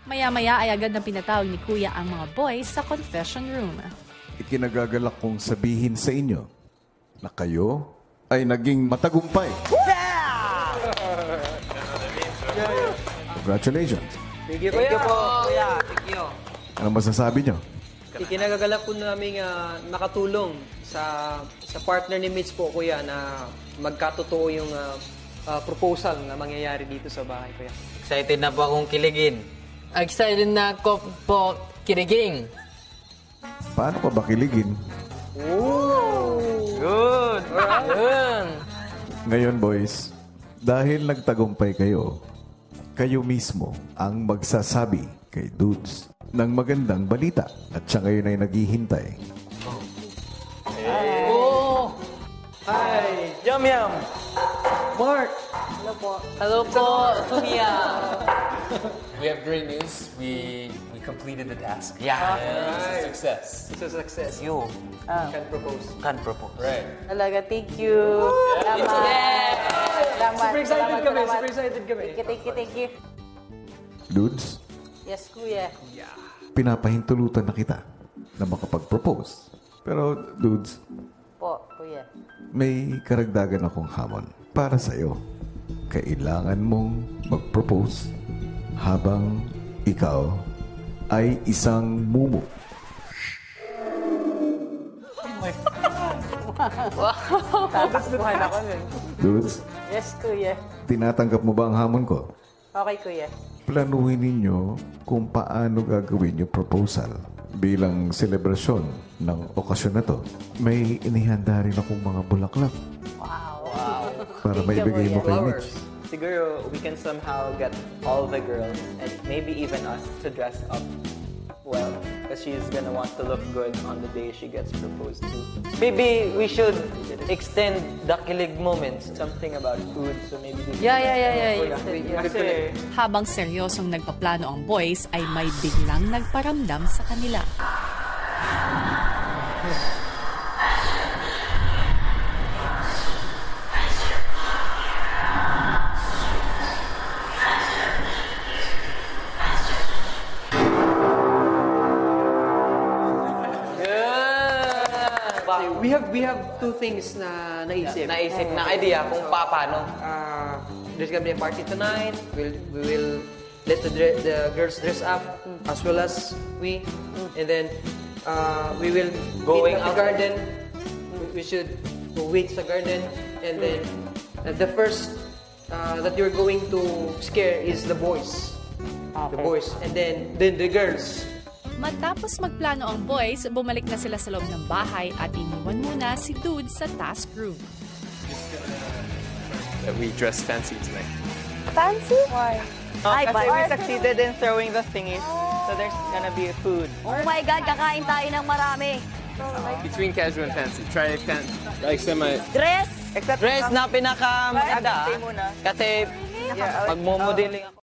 Maya-maya ay agad na pinatawag ni Kuya ang mga boys sa confession room. Ikinagagalak kong sabihin sa inyo na kayo ay naging matagumpay. Congratulations. Thank you po, Kuya. Thank you. Ano masasabi nyo? Ikinagagalak po namin nakatulong sa partner ni Mitch po, Kuya, na magkatotoo yung proposal na mangyayari dito sa bahay, Kuya. Excited na po akong kiligin. Excited na ako po kiriging. Paano pa ba kiligin? Good! Yun. Ngayon, boys, dahil nagtagumpay kayo, kayo mismo ang magsasabi kay Dudes ng magandang balita at siya ngayon ay naghihintay. Oh! Hi! Yum yum! Mark! Hello po, Kuya. We have great news. We completed the task. Yeah. It's a success. It's a success. You Can propose. can propose. Right. Talaga, thank you. Salamat. Salamat. Super excited kami. Salamat. Super excited kami. Thank you. Dudes, Yes, Kuya. pinapahintulutan na kita na makapag-propose. Pero, Dudes, Po, Kuya. may karagdagan akong hamon para sa'yo. Kailangan mong mag-propose habang ikaw ay isang mumu. Tapos buhay na ko nun. Dudes, Yes, Kuya. tinatanggap mo ba ang hamon ko? Okay, Kuya. Planuhin ninyo kung paano gagawin yung proposal. Bilang selebrasyon ng okasyon na to, may inihanda rin akong mga bulaklak. Wow. Para maibigay mo kay Mitch. Siguro we can somehow get all the girls and maybe even us to dress up well because she's gonna want to look good on the day she gets proposed to. Maybe we should extend the kilig moments. Something about food, so maybe we Yeah. Kasi, Habang seryosong nagpaplano ang boys ay may biglang nagparamdam sa kanila. we have two things na naisip. Naisip na idea kung paano. There's gonna be a party tonight. We will let the girls dress up as well as we. And then we will Going meet at the out. garden. We should go wait sa garden. And then the first that you're going to scare is the boys. The boys. And then the girls. Matapos magplano ang boys, bumalik na sila sa loob ng bahay at iniwan muna si Dude sa task room. That we dress fancy tonight. Fancy? Why? Ay, Kasi we succeeded in throwing the thingies, so there's gonna be food. Oh my God, kakain tayo ng marami. Between casual and fancy. Try fancy. Like semi. Dress? Except Dress na pinaka maganda. muna. Kasi Yeah, magmomodeling ako.